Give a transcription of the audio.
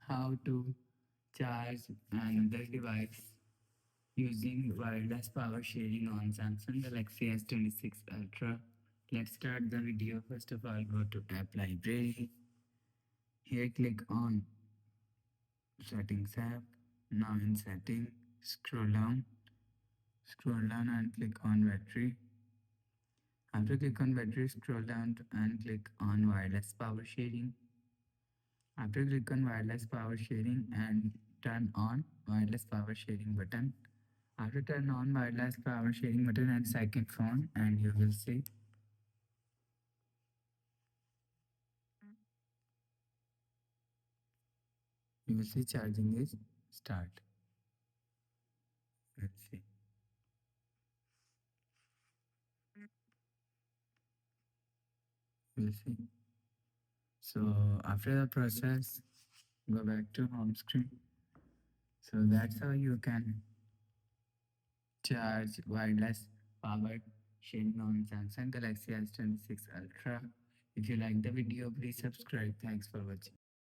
how to charge another device using wireless power sharing on Samsung Galaxy S26 Ultra. Let's start the video. First of all, go to App Library. Here, click on Settings app. Now in Setting, scroll down and click on Battery. After click on Battery, scroll down and click on Wireless Power Sharing. After click on wireless power sharing and turn on wireless power sharing button. After turn on wireless power sharing button at second phone and you will see charging is start. Let's see. We'll see. So after the process, go back to home screen. So that's how you can charge wireless powered sharing on Samsung Galaxy S26 Ultra. If you like the video, please subscribe. Thanks for watching.